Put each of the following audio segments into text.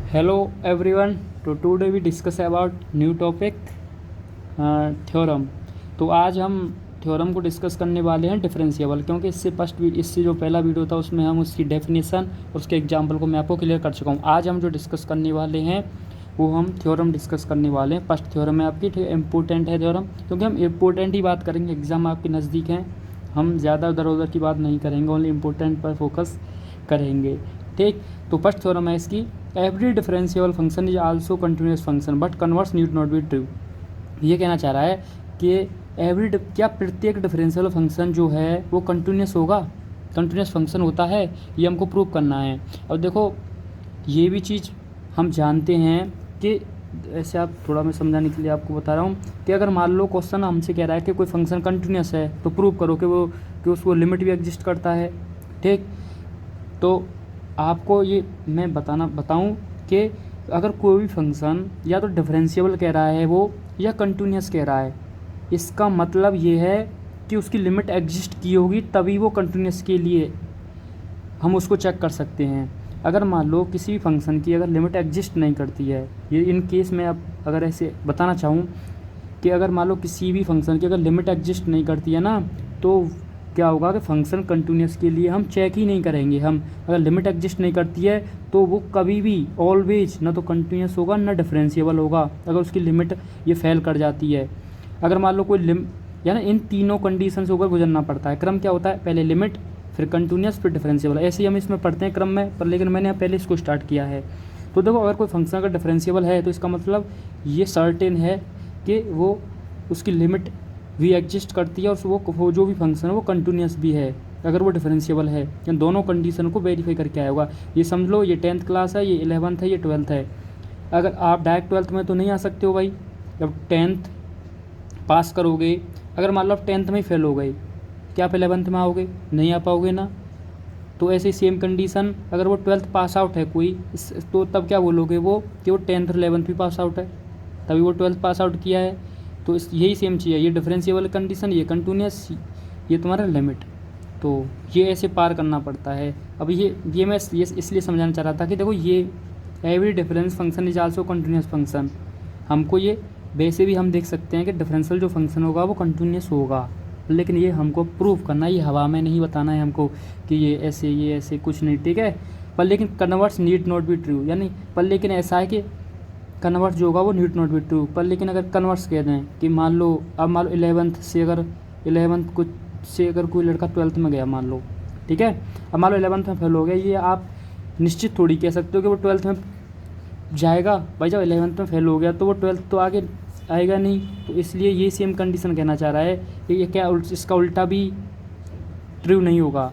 Hello everyone. Today we discuss about new topic theorem. तो आज हम थ्योरम को डिस्कस करने वाले हैं डिफरेंशिएबल, क्योंकि इससे जो पहला वीडियो था उसमें हम उसकी डेफिनेशन और उसके एग्जांपल को मैं आपको क्लियर कर चुका हूँ। आज हम जो डिस्कस करने वाले हैं वो हम थ्योरम डिस्कस करने वाले हैं। फर्स्ट थ्योरम है आपकी, ठीक है, इंपॉर्टेंट है थ्योरम, क्योंकि हम इंपॉर्टेंट ही बात करेंगे। एग्ज़ाम आपके नज़दीक हैं, हम ज़्यादा उधर उधर की बात नहीं करेंगे, ओनली इंपॉर्टेंट पर फोकस करेंगे, ठीक। तो फर्स्ट थ्योरम है इसकी, every differentiable function is also continuous function but converse need not be true. ये कहना चाह रहा है कि क्या प्रत्येक डिफरेंशियल फंक्शन जो है वो कंटिन्यूस होगा, कंटिन्यूस फंक्शन होता है, ये हमको प्रूव करना है। और देखो ये भी चीज़ हम जानते हैं कि ऐसे आप थोड़ा मैं समझाने के लिए आपको बता रहा हूँ कि अगर मान लो क्वेश्चन हमसे कह रहा है कि कोई फंक्शन कंटिन्यूस है तो प्रूव करो कि उसको लिमिट भी एग्जिस्ट करता है, ठीक। तो आपको ये मैं बताऊं कि अगर कोई भी फंक्शन या तो डिफरेंशिएबल कह रहा है वो, या कंटिन्यूस कह रहा है, इसका मतलब ये है कि उसकी लिमिट एग्जिस्ट की होगी, तभी वो कंटिन्यूस के लिए हम उसको चेक कर सकते हैं। अगर मान लो किसी भी फंक्शन की अगर लिमिट एग्जिस्ट नहीं करती है, ये इन केस में अब अगर ऐसे बताना चाहूँ कि अगर मान लो किसी भी फंक्शन की अगर लिमिट एग्जिस्ट नहीं करती है ना, तो क्या होगा कि फंक्शन कंटिन्यूस के लिए हम चेक ही नहीं करेंगे। हम अगर लिमिट एग्जिस्ट नहीं करती है तो वो कभी भी ऑलवेज ना तो कंटिन्यूस होगा ना डिफरेंशिएबल होगा, अगर उसकी लिमिट ये फेल कर जाती है। अगर मान लो कोई यानी इन तीनों कंडीशन से होकर गुजरना पड़ता है। क्रम क्या होता है, पहले लिमिट, फिर कंटिन्यूस, फिर डिफरेंशिएबल, ऐसे ही हम इसमें पढ़ते हैं क्रम में, पर लेकिन मैंने यहाँ पहले इसको स्टार्ट किया है। तो देखो अगर कोई फंक्शन अगर डिफरेंशिएबल है तो इसका मतलब ये सर्टेन है कि वो उसकी लिमिट भी एग्जिस्ट करती है और वो जो भी फंक्शन है वो कंटिन्यूस भी है अगर वो डिफरेंशिएबल है। इन दोनों कंडीशन को वेरीफाई करके आया होगा। ये समझ लो ये 10th क्लास है, ये 11th है, ये 12th है। अगर आप डायरेक्ट 12th में तो नहीं आ सकते हो भाई, जब 10th पास करोगे, अगर मान लो आप 10th में ही फेल हो गए, क्या आप 11th में आओगे? नहीं आ पाओगे ना। तो ऐसे सेम कंडीशन अगर वो 12th पास आउट है कोई, तो तब क्या बोलोगे वो कि वो 10th और 11th भी पास आउट है, तभी वो 12th पास आउट किया है। तो यही सेम चीज़ है, ये डिफरेंशिएबल कंडीशन, ये कंटिन्यूस, ये तुम्हारा लिमिट। तो ये ऐसे पार करना पड़ता है। अब ये मैं ये इसलिए समझाना चाह रहा था कि देखो ये every difference function is also continuous function, हमको ये वैसे भी हम देख सकते हैं कि डिफरेंशियल जो फंक्शन होगा वो कंटिन्यूस होगा, लेकिन ये हमको प्रूव करना, ये हवा में नहीं बताना है हमको कि ये ऐसे कुछ नहीं, ठीक है। पर लेकिन converse need not be true, यानी पर लेकिन ऐसा है कि कन्वर्स जो होगा वो नीड नॉट बी ट्रू। पर लेकिन अगर कन्वर्स कह दें कि मान लो अब मान लो 11th से अगर 11th कुछ से अगर कोई लड़का 12th में गया मान लो, ठीक है, अब मान लो 11th में फेल हो गया, ये आप निश्चित थोड़ी कह सकते हो कि वो 12th में जाएगा। भाई जब 11th में फेल हो गया तो वो 12th तो आगे आएगा नहीं। तो इसलिए ये सेम कंडीशन कहना चाह रहा है कि ये क्या इसका उल्टा भी ट्रू नहीं होगा,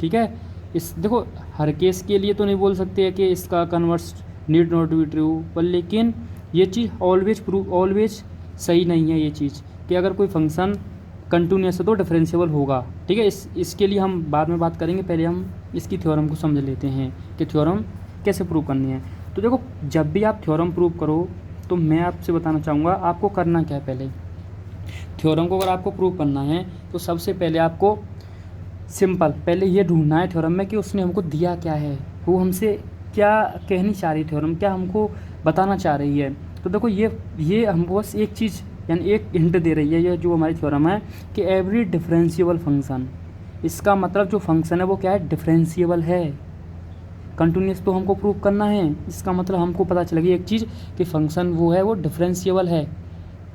ठीक है। इस देखो हर केस के लिए तो नहीं बोल सकते कि इसका converse need not be true, पर लेकिन ये चीज़ ऑलवेज सही नहीं है ये चीज़ कि अगर कोई फंक्शन कंटिन्यूस है तो डिफरेंशिएबल होगा, ठीक है। इसके लिए हम बाद में बात करेंगे, पहले हम इसकी थ्योरम को समझ लेते हैं कि थ्योरम कैसे प्रूव करनी है। तो देखो जब भी आप थ्योरम प्रूव करो तो मैं आपसे बताना चाहूँगा आपको करना क्या है। पहले थ्योरम को अगर आपको प्रूव करना है तो सबसे पहले आपको सिंपल पहले ये ढूंढना है थ्योरम में कि उसने हमको दिया क्या है, वो हमसे क्या कहनी चाह रही है, थ्योरम क्या हमको बताना चाह रही है। तो देखो ये हमको बस एक चीज़ यानी एक हिंट दे रही है, ये जो हमारी थ्योरम है कि एवरी डिफरेंशिएबल फंक्शन, इसका मतलब जो फंक्शन है वो क्या है, डिफरेंशिएबल है। कंटिन्यूस तो हमको प्रूव करना है, इसका मतलब हमको पता चलेगी एक चीज़ कि फंक्शन वो है वो डिफरेंशिएबल है।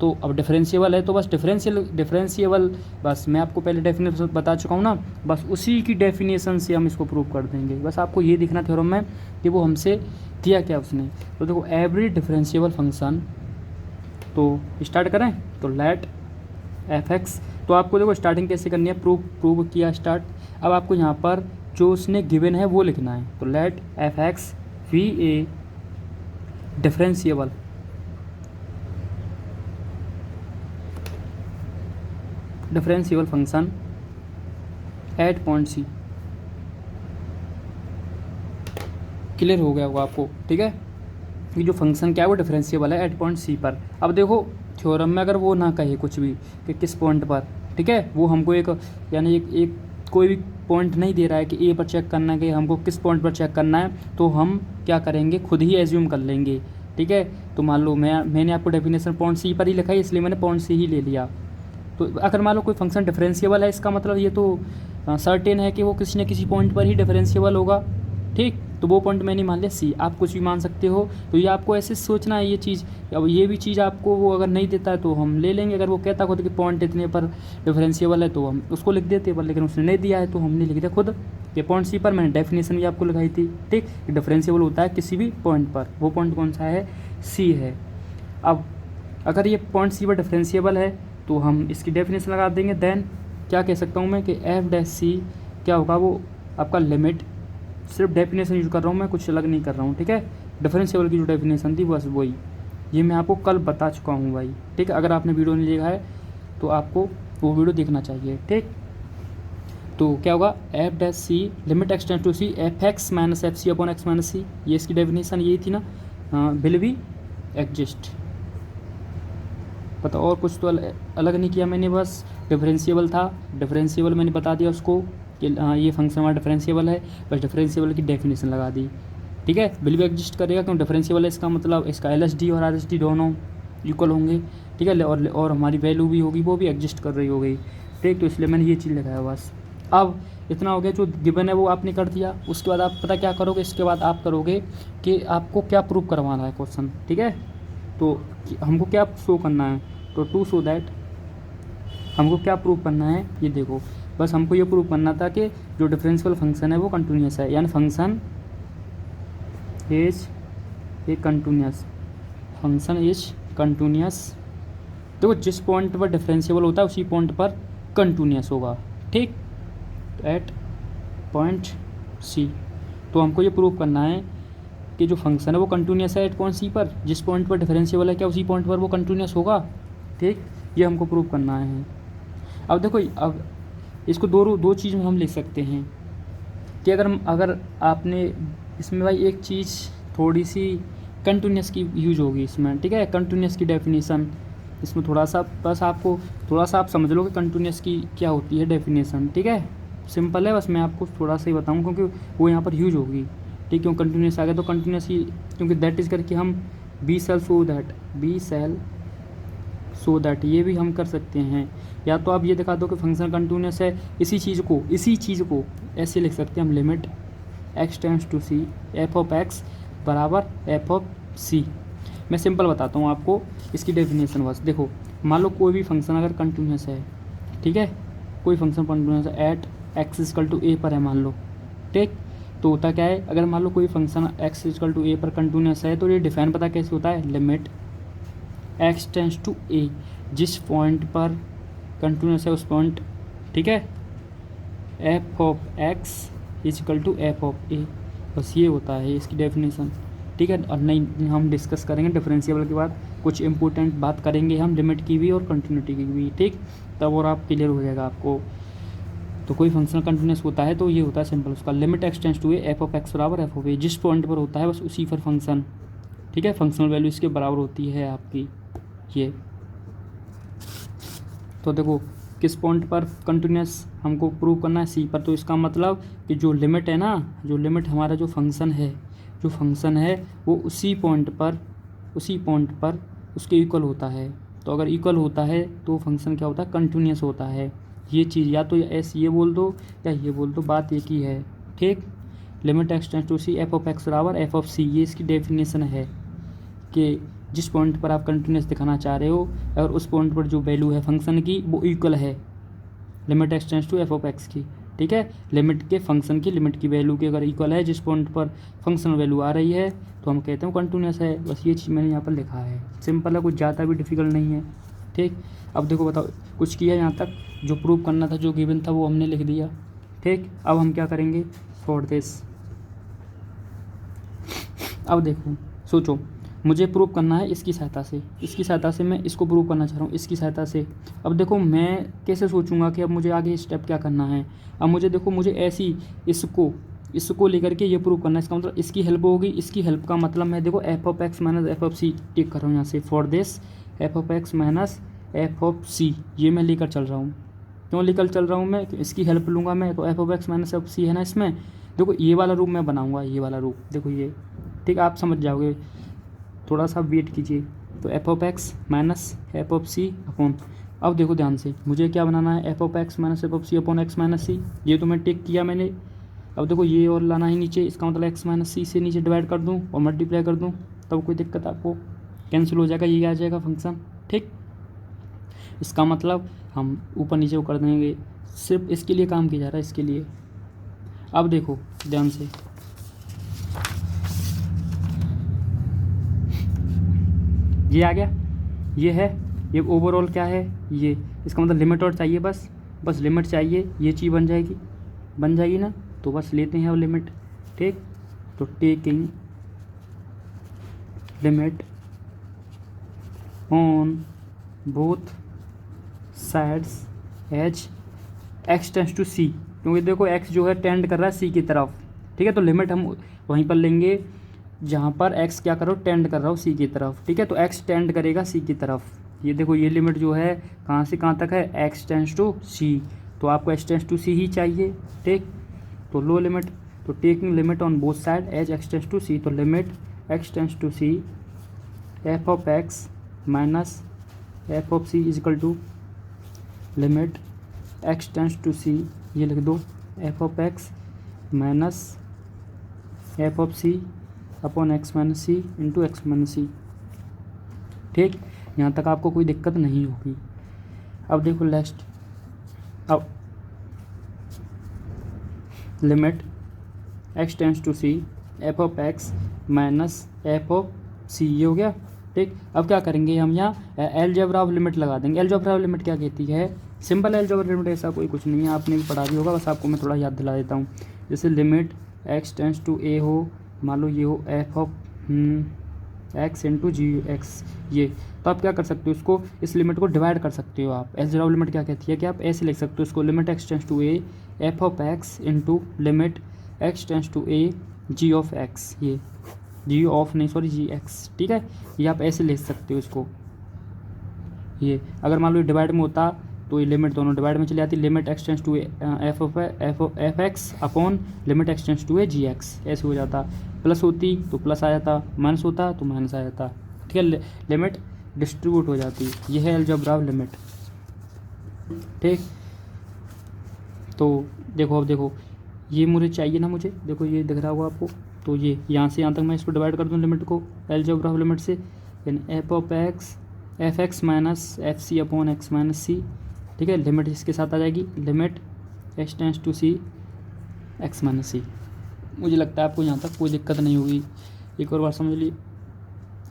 तो अब डिफरेंशिएबल है तो बस डिफरेंशिएबल बस मैं आपको पहले डेफिनेशन बता चुका हूँ ना, बस उसी की डेफिनेशन से हम इसको प्रूव कर देंगे। बस आपको ये दिखना थ्योरम में कि वो हमसे दिया क्या उसने। तो देखो एवरी डिफरेंशिएबल फंक्शन, तो स्टार्ट करें तो लेट एफ एक्स, तो आपको देखो स्टार्टिंग कैसे करनी है, प्रूव किया स्टार्ट। अब आपको यहाँ पर जो उसने गिवन है वो लिखना है। तो let f x be a differentiable function at point c. Clear हो गया होगा आपको, ठीक है। ये जो फंक्शन क्या है वो डिफरेंशिएबल है एट पॉइंट सी पर। अब देखो थ्योरम में अगर वो ना कहे कुछ भी कि किस पॉइंट पर, ठीक है, वो हमको एक यानी एक कोई भी पॉइंट नहीं दे रहा है कि ए पर चेक करना है कि हमको किस पॉइंट पर चेक करना है, तो हम क्या करेंगे, खुद ही एज्यूम कर लेंगे। ठीक है, तो मान लो मैंने आपको डेफिनेशन पॉइंट सी पर ही लिखा है, इसलिए मैंने पॉइंट सी ही ले लिया। तो अगर मान लो कोई फंक्शन डिफरेंशिएबल है, इसका मतलब ये तो सर्टेन है कि वो किसी न किसी पॉइंट पर ही डिफरेंशिएबल होगा। ठीक, तो वो पॉइंट मैंने मान लिया सी, आप कुछ भी मान सकते हो। तो ये आपको ऐसे सोचना है ये चीज़। अब ये भी चीज़ आपको वो अगर नहीं देता है तो हम ले लेंगे, अगर वो कहता खुद कि पॉइंट इतने पर डिफरेंशिएबल है तो हम उसको लिख देते पर, लेकिन उसने नहीं दिया है तो हमने लिख दिया खुद कि पॉइंट सी पर। मैंने डेफिनेशन भी आपको लगाई थी। ठीक, डिफरेंशिएबल होता है किसी भी पॉइंट पर, वो पॉइंट कौन सा है, सी है। अब अगर ये पॉइंट सी पर डिफरेंशिएबल है तो हम इसकी डेफिनेशन लगा देंगे। देन क्या कह सकता हूँ मैं कि एफ डैश सी क्या होगा, वो आपका लिमिट, सिर्फ डेफिनेशन यूज कर रहा हूँ मैं, कुछ अलग नहीं कर रहा हूँ। ठीक है, डिफरेंशिएबल की जो डेफिनेशन थी बस वही, ये मैं आपको कल बता चुका हूँ भाई। ठीक है, अगर आपने वीडियो नहीं देखा है तो आपको वो वीडियो देखना चाहिए। ठीक, तो क्या होगा, f dash c limit x tends to c f x minus f c upon x minus c, ये इसकी डेफिनेशन यही थी ना, विल बी एग्जिस्ट। पता और कुछ तो अलग नहीं किया मैंने, बस डिफरेंशिएबल था, डिफरेंशिएबल मैंने बता दिया उसको कि ये फंक्शन हमारा डिफरेंशिएबल है, बस डिफरेंशिएबल की डेफिनेशन लगा दी। ठीक है, विल भी एग्जिस्ट करेगा क्यों, डिफरेंशिएबल है, इसका मतलब इसका LHD और RHD दोनों इक्वल होंगे। ठीक है, और हमारी वैल्यू भी होगी वो भी एग्जिस्ट कर रही होगी। ठीक, तो इसलिए मैंने ये चीज़ लगाया बस। अब इतना हो गया, जो गिवन है वो आपने कर दिया। उसके बाद आप पता क्या करोगे, इसके बाद आप करोगे कि आपको क्या प्रूव करवाना है क्वेश्चन। ठीक है, तो हमको क्या शो करना है, तो टू शो दैट हमको क्या प्रूव करना है, ये देखो बस हमको ये प्रूव करना था कि जो डिफरेंशियल फंक्शन है वो कंटिन्यूस है, यानी function is a continuous, function is continuous. देखो जिस पॉइंट पर डिफरेंशिएबल होता है उसी पॉइंट पर कंटिन्यूस होगा। ठीक, एट पॉइंट सी, तो हमको ये प्रूव करना है कि जो फंक्शन है वो कंटिन्यूस है एट पॉइंट सी पर, जिस पॉइंट पर डिफरेंशिएबल है क्या उसी पॉइंट पर वो कंटिन्यूस होगा। ठीक, ये हमको प्रूव करना है। अब देखो, अब इसको दो चीज़ में हम लिख सकते हैं कि अगर आपने इसमें भाई एक चीज़ थोड़ी सी कंटिन्यूस की यूज होगी इसमें। ठीक है, कंटिन्यूस की डेफिनेशन इसमें थोड़ा सा, बस आपको थोड़ा सा आप समझ लो कि कंटिन्यूस की क्या होती है डेफिनेशन। ठीक है, सिंपल है, बस मैं आपको थोड़ा सा ही बताऊँ क्योंकि वो यहाँ पर यूज होगी। ठीक, क्यों कंटिन्यूस आ गया तो कंटिन्यूस ही, क्योंकि दैट इज़ करके हम बी सेल सो दैट ये भी हम कर सकते हैं। या तो आप ये दिखा दो कि फंक्शन कंटिन्यूस है, इसी चीज़ को ऐसे लिख सकते हैं हम, limit x tends to c f of x बराबर एफ ऑफ सी। मैं सिंपल बताता हूँ आपको इसकी डेफिनेशन बस। देखो मान लो कोई भी फंक्शन अगर कंटिन्यूस है, ठीक है, कोई फंक्शन कंटिन्यूस है एट एक्स इक्वल टू ए पर है मान लो। ठीक, तो होता क्या है, अगर मान लो कोई फंक्शन एक्स इक्वल टू ए पर कंटिन्यूस है तो ये डिफाइन पता कैसे होता है, limit x tends to a, जिस पॉइंट पर कंटिन्यूस है उस पॉइंट, ठीक है, f of x equal to f of a, बस ये होता है इसकी डेफिनेशन। ठीक है, और नहीं हम डिस्कस करेंगे डिफरेंशिएबल के बाद, कुछ इंपॉर्टेंट बात करेंगे हम लिमिट की भी और कंटिन्यूटी की भी। ठीक, तब और आप क्लियर हो जाएगा आपको। तो कोई फंक्शन कंटिन्यूस होता है तो ये होता है सिंपल, उसका limit x tends to a f of x बराबर एफ ऑफ ए, जिस पॉइंट पर होता है बस उसी पर फंक्शन, ठीक है, फंक्शनल वैल्यू इसके बराबर होती है आपकी ये। तो देखो किस पॉइंट पर कंटिन्यूस हमको प्रूव करना है, सी पर, तो इसका मतलब कि जो लिमिट है ना, जो लिमिट हमारा जो फंक्शन है वो उसी पॉइंट पर उसके इक्वल होता है। तो अगर इक्वल होता है तो फंक्शन क्या होता है, कंटिन्यूस होता है। ये चीज़ या तो ऐसे ये बोल दो या ये बोल दो, बात एक ही है। ठीक, limit x tends to c f of x बराबर एफ ऑफ सी, ये इसकी डेफिनेशन है कि जिस पॉइंट पर आप कंटिन्यूस दिखाना चाह रहे हो और उस पॉइंट पर जो वैल्यू है फंक्शन की वो इक्वल है limit x tends to f of x की। ठीक है, लिमिट के फंक्शन की लिमिट की वैल्यू की अगर इक्वल है, जिस पॉइंट पर फंक्शन वैल्यू आ रही है तो हम कहते हैं कंटिन्यूस है। बस ये चीज़ मैंने यहाँ पर लिखा है, सिंपल है, कुछ ज़्यादा भी डिफिकल्ट नहीं है। ठीक, अब देखो बताओ कुछ किया यहाँ तक, जो प्रूव करना था जो गिवन था वो हमने लिख दिया। ठीक, अब हम क्या करेंगे फॉर दिस, अब देखो सोचो मुझे प्रूव करना है इसकी सहायता से मैं इसको प्रूव करना चाह रहा हूँ इसकी सहायता से। अब देखो मैं कैसे सोचूंगा कि अब मुझे आगे स्टेप क्या करना है। अब मुझे देखो मुझे ऐसी इसको लेकर के ये प्रूव करना है, इसका मतलब इसकी हेल्प होगी। इसकी हेल्प का मतलब मैं देखो f of x minus f of c tick कर रहा हूँ यहाँ से, for this f of x minus f of c, ये मैं लेकर चल रहा हूँ। क्यों लेकर चल रहा हूँ मैं, तो इसकी हेल्प लूँगा मैं। तो f of x minus f c है ना, इसमें देखो ये वाला रूप मैं बनाऊँगा, ये वाला रूप देखो ये, ठीक, आप समझ जाओगे, थोड़ा सा वेट कीजिए। तो f of x minus f of c upon, अब देखो ध्यान से मुझे क्या बनाना है, f of x minus f of c upon x minus c, ये तो मैं टिक किया मैंने। अब देखो ये और लाना है नीचे, इसका मतलब एक्स माइनस सी से नीचे डिवाइड कर दूँ और मल्टीप्लाई कर दूँ, तब कोई दिक्कत आपको, कैंसिल हो जाएगा, ये आ जाएगा फंक्शन, ठीक। इसका मतलब हम ऊपर नीचे वो कर देंगे, सिर्फ इसके लिए काम किया जा रहा है, इसके लिए। अब देखो ध्यान से, ये आ गया, ये है, ये ओवरऑल क्या है ये, इसका मतलब लिमिट और चाहिए, बस लिमिट चाहिए, ये चीज़ बन जाएगी ना। तो बस लेते हैं अब लिमिट, ठीक। तो taking limit on both sides as x tends to c, क्योंकि देखो एक्स जो है टेंड कर रहा है सी की तरफ, ठीक है। तो लिमिट हम वहीं पर लेंगे जहाँ पर एक्स क्या कर रहा हो, टेंड कर रहा हो सी की तरफ, ठीक है। तो एक्स टेंड करेगा सी की तरफ, ये देखो ये लिमिट जो है कहाँ से कहाँ तक है, एक्स टेंड्स टू सी, तो आपको एक्स टेंड्स टू सी ही चाहिए, ठीक। तो लो लिमिट, तो taking limit on both side as x tends to c, तो limit x tends to c f of x minus f of c is equal to limit x tends to c, ये लिख दो, f of x minus f of c upon x minus c into x minus c, ठीक। यहाँ तक आपको कोई दिक्कत नहीं होगी। अब देखो नेक्स्ट, अब limit x tends to c f of x minus f of c, ये हो गया, ठीक। अब क्या करेंगे हम यहाँ अलजेब्रा ऑफ लिमिट लगा देंगे। अलजेब्रा ऑफ लिमिट क्या कहती है, सिंपल अलजेब्रा लिमिट, ऐसा कोई कुछ नहीं है, आपने भी पढ़ा भी होगा, बस आपको मैं थोड़ा याद दिला देता हूँ। जैसे limit x tends to a हो, मान लो ये हो f of x into g x, ये, तो आप क्या कर सकते हो, इसको, इस लिमिट को डिवाइड कर सकते हो आप। अलजेब्रा ऑफ लिमिट क्या कहती है कि आप ऐसे लिख सकते हो इसको, limit x tends to a f of x into limit x tends to a g of x, ये जी ऑफ नहीं सॉरी जी एक्स, ठीक है। ये आप ऐसे लिख सकते हो इसको, ये अगर मान लो डिवाइड में होता तो ये लिमिट दोनों डिवाइड में चली आती, limit x tends to f x upon limit x tends to a g x, ऐसे हो जाता। प्लस होती तो प्लस आ जाता, माइनस होता तो माइनस आ जाता, ठीक है। लिमिट डिस्ट्रीब्यूट हो जाती, ये है अलजेब्रा ऑफ लिमिट, ठीक। तो देखो, अब देखो ये मुझे चाहिए ना, मुझे देखो ये दिख रहा होगा आपको, तो ये यहाँ से यहाँ तक मैं इसको डिवाइड कर दूँ लिमिट को अलजेब्रा ऑफ लिमिट से, यानी f of x f x minus f c upon x minus c, ठीक है। लिमिट इसके साथ आ जाएगी, limit x tends to c x minus c. मुझे लगता है आपको यहाँ तक कोई दिक्कत नहीं होगी, एक और बार समझ लीजिए,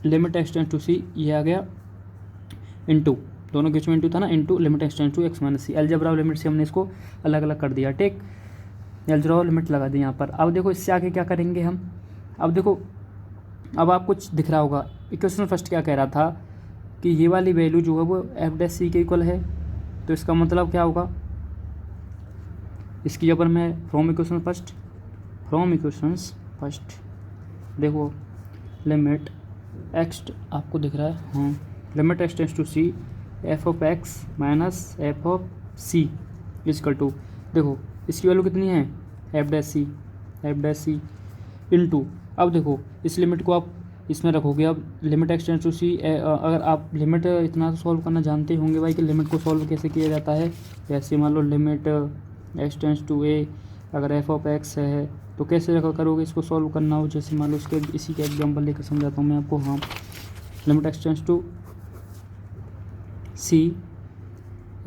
limit x tends to c, ये आ गया इंटू, दोनों के बीच में इंटू था ना, into limit x tends to x minus c. Algebra of limit से हमने इसको अलग अलग कर दिया, ठीक। अलजेब्रा ऑफ लिमिट लगा दी यहाँ पर। अब देखो इससे आगे क्या करेंगे हम, अब देखो, अब आप कुछ दिख रहा होगा, इक्वेशन फर्स्ट क्या कह रहा था कि ये वाली वैल्यू जो है वो एफ डैश सी के इक्वल है, तो इसका मतलब क्या होगा, इसकी जब मैं फ्रॉम इक्वेशन फर्स्ट देखो लिमिट एक्स, आपको दिख रहा है, हाँ, limit x tends to c f of x minus f of c equal to, देखो इसकी वैल्यू कितनी है, एफ डैश सी इंटू, अब देखो इस लिमिट को आप इसमें रखोगे, अब लिमिट एक्स टेंड्स टू सी, अगर आप लिमिट इतना तो सॉल्व करना जानते होंगे भाई कि लिमिट को सॉल्व कैसे किया जाता है। जैसे मान लो लिमिट एक्स टेंड्स टू ए, अगर एफ ऑफ एक्स है तो कैसे करोगे इसको सॉल्व करना हो, जैसे मान लो इसके इसी का एग्जांपल लेकर समझाता हूँ मैं आपको। हाँ, limit x tends to c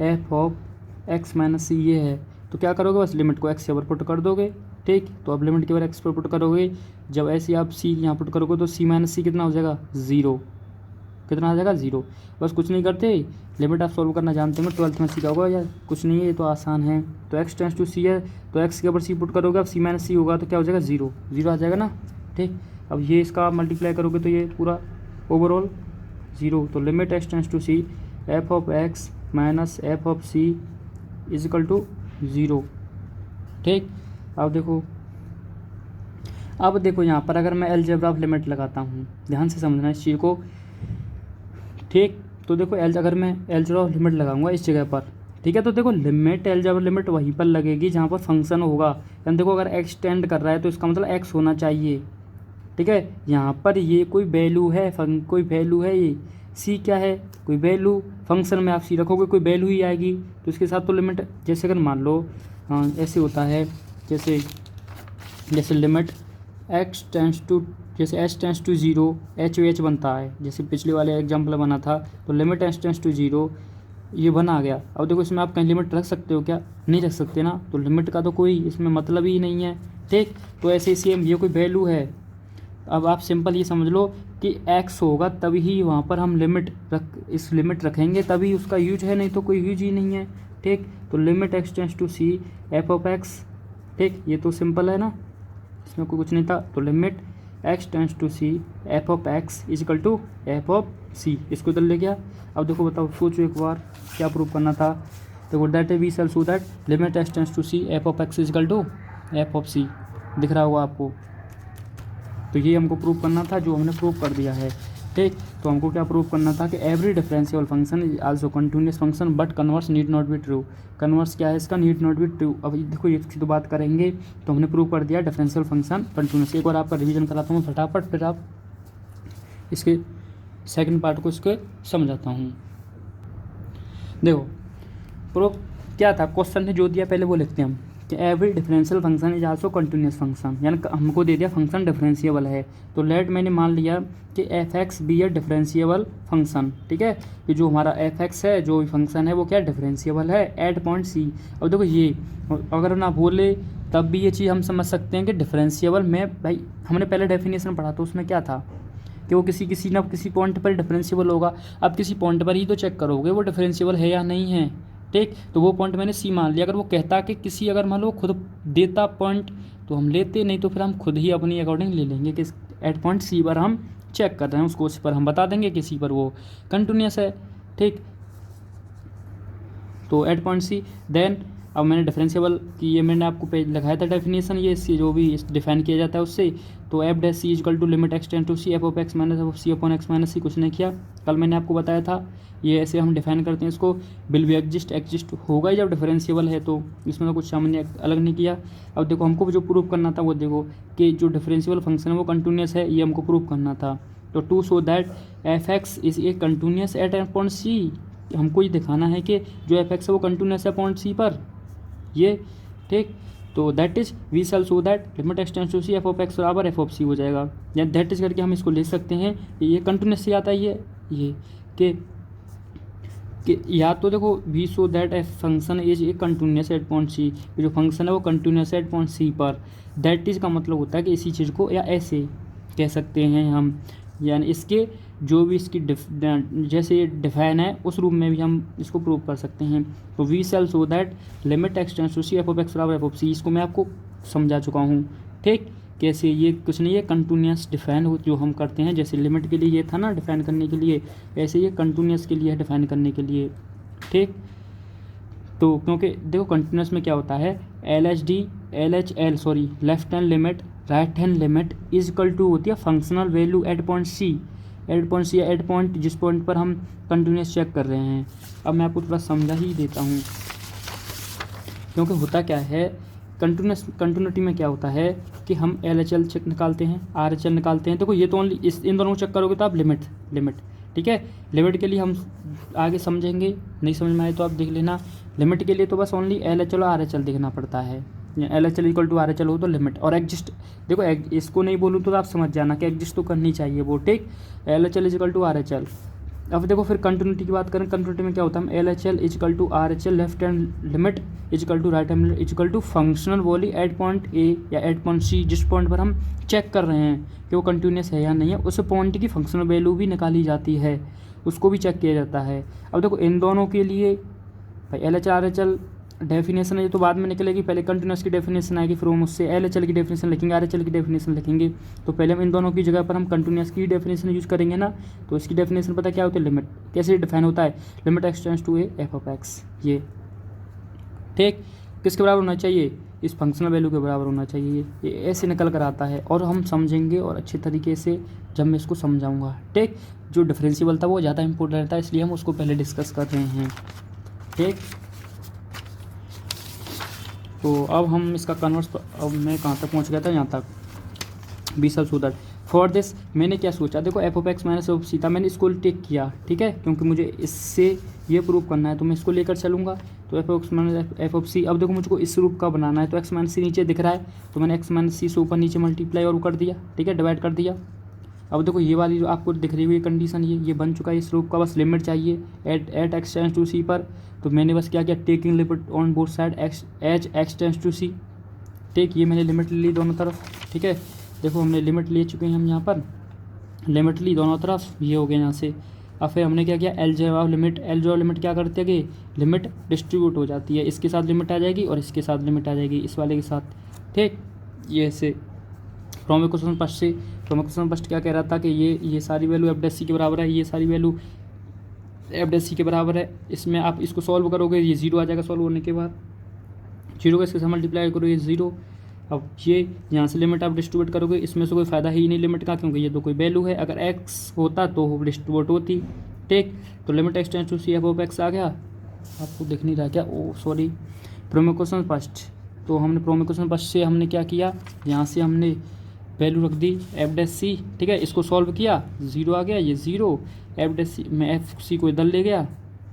f of x minus c, ये है, तो क्या करोगे, बस लिमिट को एक्स से ऊपर पुट कर दोगे, ठीक। तो अब लिमिट के ऊपर एक्स पर पुट करोगे, जब ऐसे आप सी यहाँ पुट करोगे तो सी माइनस सी कितना हो जाएगा, ज़ीरो, कितना आ जाएगा, ज़ीरो। बस कुछ नहीं करते, लिमिट आप सॉल्व करना जानते होंगे, 12th में सीखा होगा यार, कुछ नहीं है, ये तो आसान है। तो एक्स टेंड्स टू सी है, तो एक्स के ऊपर सी पुट करोगे, अब सी माइनस सी होगा तो क्या हो जाएगा, ज़ीरो, ज़ीरो आ जाएगा ना, ठीक। अब ये इसका आप मल्टीप्लाई करोगे तो ये पूरा ओवरऑल ज़ीरो। तो limit x tends to c f of x minus f of c is equal to zero, ठीक। अब देखो यहाँ पर अगर मैं अलजेब्रा ऑफ लिमिट लगाता हूँ, ध्यान से समझना इस चीज़ को, ठीक। तो देखो अगर मैं अलजेब्रा ऑफ लिमिट लगाऊंगा इस जगह पर, ठीक है। तो देखो लिमिट एल्जेब्रा लिमिट वहीं पर लगेगी जहाँ पर फंक्शन होगा। यानी देखो अगर एक्स टेंड कर रहा है तो इसका मतलब एक्स होना चाहिए, ठीक है। यहाँ पर ये कोई वैल्यू है, कोई वैल्यू है, ये सी क्या है, कोई वैल्यू। फंक्शन में आप सी रखोगे कोई वैल्यू ही आएगी, तो इसके साथ तो लिमिट, जैसे अगर मान लो ऐसे होता है, जैसे लिमिट एक्स टेंस टू, जैसे h tends to zero h बनता है, जैसे पिछले वाले एग्जाम्पल बना था। तो limit h tends to zero ये बना गया। अब देखो इसमें आप कहीं लिमिट रख सकते हो क्या, नहीं रख सकते ना, तो लिमिट का तो कोई इसमें मतलब ही नहीं है, ठीक। तो ऐसे सेम ये कोई वैल्यू है। अब आप सिंपल ये समझ लो कि x होगा तभी वहाँ पर हम इस लिमिट रखेंगे तभी उसका यूज है, नहीं तो कोई यूज ही नहीं है, ठीक। तो limit x tends to c f of x, ठीक, ये तो सिंपल है ना, इसमें कोई कुछ नहीं था। तो limit x tends to c f of x equal to f of c, इसको इधर ले गया। अब देखो बताओ, सोचो एक बार क्या प्रूव करना था। देखो that we shall show that limit x tends to c f of x equal to f of c, दिख रहा होगा आपको। तो ये हमको प्रूव करना था, जो हमने प्रूव कर दिया है, ठीक। तो हमको क्या प्रूव करना था कि every differential function is also continuous function but converse need not be true. Converse क्या है इसका, नीड नॉट बी ट्रू। अब देखो इसकी तो बात करेंगे, तो हमने प्रूव कर दिया डिफरेंशियल फंक्शन कंटिन्यूस। एक बार आपका रिवीजन कराता हूँ फटाफट, फिर आप इसके सेकंड पार्ट को इसके समझाता हूँ। देखो प्रूफ क्या था, क्वेश्चन ने जो दिया पहले वो लिखते हैं हम कि every differential function is also continuous function, यानी हमको दे दिया फंक्शन डिफरेंशिएबल है। तो लेट मैंने मान लिया कि एफ एक्स बी ए डिफरेंशिएबल फंक्शन, ठीक है, कि जो हमारा एफ एक्स है जो फंक्शन है वो क्या डिफरेंशिएबल है एट पॉइंट सी। अब देखो ये अगर ना बोले तब भी ये चीज़ हम समझ सकते हैं कि डिफरेंशिएबल में, भाई हमने पहले डेफिनेशन पढ़ा तो उसमें क्या था कि वो किसी ना किसी पॉइंट पर डिफरेंशिएबल होगा। अब किसी पॉइंट पर ही तो चेक करोगे वो डिफरेंशिएबल है या नहीं है, ठीक। तो वो पॉइंट मैंने सी मान लिया। अगर वो कहता कि किसी, अगर मान लो खुद देता पॉइंट तो हम लेते, नहीं तो फिर हम खुद ही अपनी अकॉर्डिंग ले लेंगे कि एट पॉइंट सी पर हम चेक कर रहे हैं उसको, उस पर हम बता देंगे किसी पर वो कंटिन्यूस है, ठीक। तो एट पॉइंट सी देन अब मैंने डिफरेंशिएबल की ये मैंने आपको पेज लगाया था डेफिनेशन, ये इससे जो भी डिफाइन किया जाता है उससे। तो f dash c equal to limit x tend to c f of x minus f of c upon x minus c, कुछ नहीं किया, कल मैंने आपको बताया था। ये ऐसे हम डिफाइन करते हैं इसको, विल बी एग्जिस्ट होगा ही जब डिफरेंशिएबल है, तो इसमें तो कुछ सामान्य अलग नहीं किया। अब देखो हमको जो प्रूव करना था वो देखो कि जो डिफरेंशिएबल फंक्शन है वो कंटिन्यूस है, ये हमको प्रूव करना था। तो to show that f x is a continuous at upon c, हमको ये दिखाना है कि जो एफ एक्स है वो कंटिन्यूस है अपॉन सी पर, ये, ठीक। तो that is we shall show that limit x tends to c f of x बराबर एफ ऑफ सी हो जाएगा, या दैट इज करके हम इसको ले सकते हैं। ये कंटिन्यूस से आता है ये कि या तो देखो we show that f function is a continuous at point c, जो फंक्शन है वो कंटिन्यूस एट पॉइंट सी पर। दैट इज का मतलब होता है कि इसी चीज़ को या ऐसे कह सकते हैं हम, यानी इसके जो भी इसकी जैसे ये डिफाइन है उस रूप में भी हम इसको प्रूव कर सकते हैं। तो we shall show that limit x tends to c f of x बराबर एफ ऑफ सी, इसको मैं आपको समझा चुका हूँ, ठीक। कैसे ये कुछ नहीं है, कंटिन्यूस डिफाइन हो जो हम करते हैं, जैसे लिमिट के लिए ये था ना डिफाइन करने के लिए, ऐसे ये कंटिन्यूस के लिए है डिफाइन करने के लिए, ठीक। तो क्योंकि देखो कंटिन्यूस में क्या होता है, left hand limit right hand limit is equal to होती है functional value at point c या एट पॉइंट जिस पॉइंट पर हम कंटिन्यूस चेक कर रहे हैं। अब मैं आपको थोड़ा समझा ही देता हूँ, क्योंकि होता क्या है कंटिन्यूटी में क्या होता है कि हम LHL चेक निकालते हैं, RHL निकालते हैं। देखो ये तो ओनली इन दोनों को चेक करोगे तो आप लिमिट, ठीक है। लिमिट के लिए हम आगे समझेंगे, नहीं समझ में आए तो आप देख लेना। लिमिट के लिए तो बस ओनली LHL और RHL देखना पड़ता है, LHL इक्वल टू RHL हो तो लिमिट। और एग्जिस्ट, देखो इसको नहीं बोलूँ तो आप समझ जाना कि एग्जिस्ट तो करनी चाहिए वो, ठीक। LHL is equal to RHL। अब देखो फिर कंटिन्यूटी की बात करें, कंटिन्यूटी में क्या होता है, LHL is equal to RHL left hand limit is equal to right hand limit is equal to functional value at point a या एट पॉइंट सी, जिस पॉइंट पर हम चेक कर रहे हैं कि वो कंटिन्यूस है या नहीं है, उस पॉइंट की फंक्शनल वैल्यू भी निकाली जाती है, उसको भी चेक किया जाता है। अब देखो इन दोनों के लिए भाई LHL RHL डेफिनेशन है, ये तो बाद में निकलेगी, पहले कंटिन्यूस की डेफिनेशन आएगी, फिर हम उससे LHL की डेफिनेशन लिखेंगे, RHL की डेफिनेशन लिखेंगे। तो पहले हम इन दोनों की जगह पर हम कंटिन्यूस की डेफिनेशन यूज़ करेंगे ना, तो इसकी डेफिनेशन पता क्या होती है, लिमिट कैसे डिफाइन होता है, limit x tends to a f of x, ये, ठीक। किसके बराबर होना चाहिए, इस फंक्शनल वैल्यू के बराबर होना चाहिए, ये ऐसे निकल कर आता है। और हम समझेंगे और अच्छे तरीके से जब मैं इसको समझाऊँगा, ठीक। जो डिफरेंशिएबल था वो ज़्यादा इंपॉर्टेंट था, इसलिए हम उसको पहले डिस्कस कर रहे हैं, ठीक। तो अब हम इसका कन्वर्स, अब मैं कहाँ तक पहुँच गया था, यहाँ तक, बी सब सुदर। फॉर दिस मैंने क्या सोचा, देखो f of x minus of c था, मैंने इसको टेक किया, ठीक है, क्योंकि मुझे इससे ये प्रूव करना है तो मैं इसको लेकर चलूँगा। तो f of x minus f of c, अब देखो मुझको इस रूप का बनाना है, तो एक्स माइनस सी नीचे दिख रहा है, तो मैंने एक्स माइनस सी से ऊपर नीचे मल्टीप्लाई और कर दिया, ठीक है, डिवाइड कर दिया। अब देखो ये वाली जो आपको दिख रही हुई कंडीशन, ये बन चुका है इस रूप का, बस लिमिट चाहिए at x tends to c पर। तो मैंने बस क्या किया, taking limit on both side x tends to c, ठीक, ये मैंने लिमिट ली दोनों तरफ, ठीक है। देखो हमने लिमिट ले चुके हैं, हम यहाँ पर लिमिट ली दोनों तरफ, ये हो गया यहाँ से। अब फिर हमने क्या किया, एलजेब्रा लिमिट क्या करते हैं कि लिमिट डिस्ट्रीब्यूट हो जाती है, इसके साथ लिमिट आ जाएगी और इसके साथ लिमिट आ जाएगी, इस वाले के साथ, ठीक। ये ऐसे फ्रॉम इक्वेशन फर्स्ट से, फ्रॉम इक्वेशन फर्स्ट क्या कह रहा था कि ये सारी वैल्यू एफ डैश सी के बराबर है, ये सारी वैल्यू एफ डैश सी के बराबर है। इसमें आप इसको सॉल्व करोगे, ये जीरो आ जाएगा सॉल्व होने के बाद, जीरो का इसके साथ मल्टीप्लाई करोगे जीरो। अब ये यहाँ से लिमिट आप डिस्ट्रीब्यूट करोगे, इसमें से कोई फ़ायदा ही नहीं लिमिट का, क्योंकि ये तो कोई वैल्यू है, अगर एक्स होता तो डिस्ट्रीब्यूट होती, ठीक। तो limit x tends to c f of x आ गया, आपको दिख नहीं रहा क्या, ओ सॉरी, प्रोमिक्वेशन फर्स्ट। तो हमने प्रोमिक्वेशन फर्स्ट से हमने क्या किया, यहाँ से हमने वैल्यू रख दी एफ डैश सी, ठीक है, इसको सॉल्व किया, जीरो आ गया, ये जीरो, एफ डैश सी में एफ सी को इधर ले गया,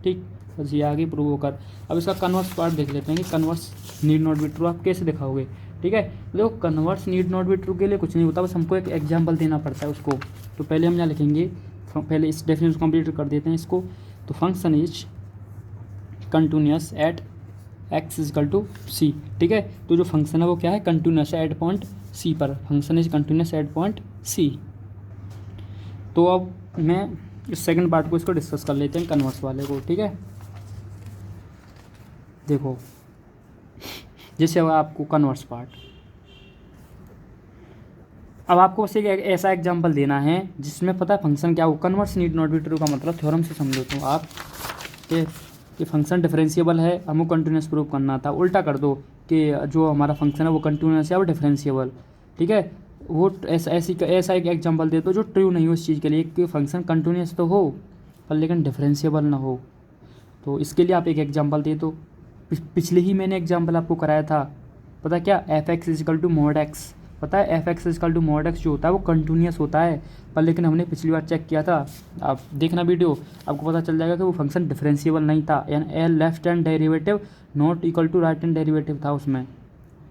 ठीक, बस ये आगे प्रूव होकर। अब इसका कन्वर्स पार्ट देख लेते हैं कि converse need not be true आप कैसे दिखाओगे, ठीक है। देखो converse need not be true के लिए कुछ नहीं होता, बस हमको एक एग्जांपल देना पड़ता है उसको। तो पहले हम यहाँ लिखेंगे, पहले इस डेफिनेशन कंप्लीट कर देते हैं इसको। तो function is continuous at x is equal to c, ठीक है। तो जो फंक्शन है वो क्या है, कंटिन्यूअस है एट पॉइंट सी पर, function is continuous at point c. तो अब मैं इस सेकंड पार्ट को इसको डिस्कस कर लेते हैं, कन्वर्स वाले को, ठीक है। देखो जैसे अब आपको कन्वर्स पार्ट, अब आपको बस एक ऐसा एग्जांपल देना है जिसमें पता है फंक्शन क्या हो, converse need not be true का मतलब थ्योरम से समझो तो आप कि फंक्शन डिफरेंशिएबल है, हमको कंटिन्यूस प्रूव करना था। उल्टा कर दो कि जो हमारा फंक्शन है वो कंटिन्यूस है और डिफरेंशिएबल, ठीक है। वो ऐसा एक एग्जांपल दे दो जो ट्रू नहीं हो इस चीज़ के लिए, कि फंक्शन कंटिन्यूस तो हो पर लेकिन डिफरेंशिएबल ना हो। तो इसके लिए आप एक एग्जांपल दे दो। पिछले ही मैंने एग्जांपल आपको कराया था, पता क्या, f x is equal to mod x, पता है f x is equal to mod x जो होता है वो कंटिन्यूस होता है, पर लेकिन हमने पिछली बार चेक किया था, आप देखना वीडियो, आपको पता चल जाएगा कि वो फंक्शन डिफरेंशिएबल नहीं था, यानी left hand derivative not equal to right hand derivative था उसमें,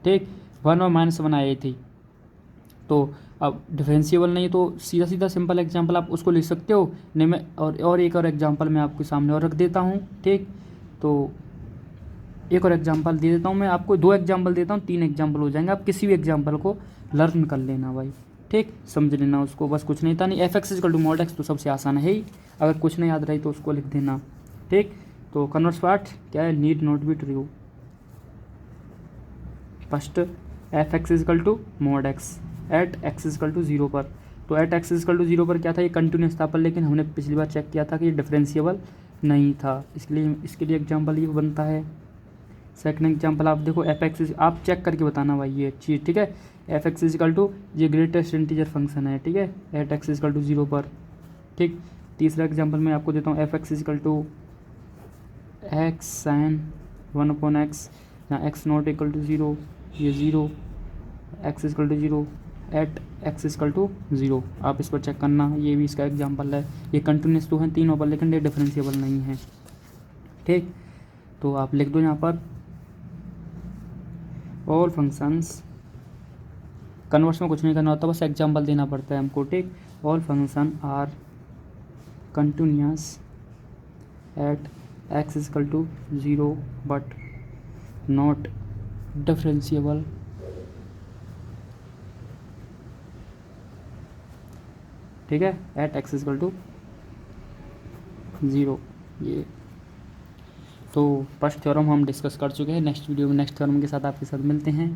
ठीक, 1 और -1 आई थी। तो अब डिफरेंशिएबल नहीं तो सीधा सीधा सिंपल एग्जांपल आप उसको लिख सकते हो। नहीं मैं और एक और एग्जांपल मैं आपके सामने और रख देता हूँ, ठीक। तो एक और एग्जांपल दे देता हूँ मैं आपको, 2 एग्जांपल देता हूँ, 3 एग्जांपल हो जाएंगे, आप किसी भी एग्जांपल को लर्न कर लेना भाई, ठीक, समझ लेना उसको, बस कुछ नहीं था। नहीं f x is equal to mod x तो सबसे आसान है ही, अगर कुछ नहीं याद रही तो उसको लिख देना, ठीक। तो कन्वर्स पार्ट क्या है, need not be true. First f x is equal to mod x at x is equal to 0 पर। तो एट एक्स इजकल टू 0 पर क्या था, ये कंटिन्यूस था, पर लेकिन हमने पिछली बार चेक किया था कि ये डिफरेंशिएबल नहीं था, इसके लिए एग्जाम्पल ये बनता है। सेकंड एग्जाम्पल आप देखो, एफ एक्स, आप चेक करके बताना भाई ये चीज़, ठीक है। एफ एक्स इजकल टू, ये ग्रेटेस्ट इंटीजर फंक्शन है, ठीक है, एट एक्स इजकल टू 0 पर, ठीक। तीसरा एग्जाम्पल मैं आपको देता हूँ, f x is equal to x sine 1/x, यहाँ एक्स नॉट इक्वल टू 0, ये 0, x is equal to 0 at x is equal to 0, आप इस पर चेक करना, ये भी इसका एग्जाम्पल है। ये कंटिन्यूस तो हैं तीनों पर, लेकिन ये डिफरेंशिएबल नहीं है, ठीक। तो आप लिख दो यहाँ पर, ऑल फंक्शंस, कन्वर्स में कुछ नहीं करना होता, बस एग्जांपल देना पड़ता है हमको, ठीक। All function are continuous at x is equal to 0 but not differentiable ठीक है, एट एक्स इजकल टू 0। ये तो फर्स्ट थ्योरम हम डिस्कस कर चुके हैं। नेक्स्ट वीडियो में नेक्स्ट थ्योरम के साथ आपके साथ मिलते हैं।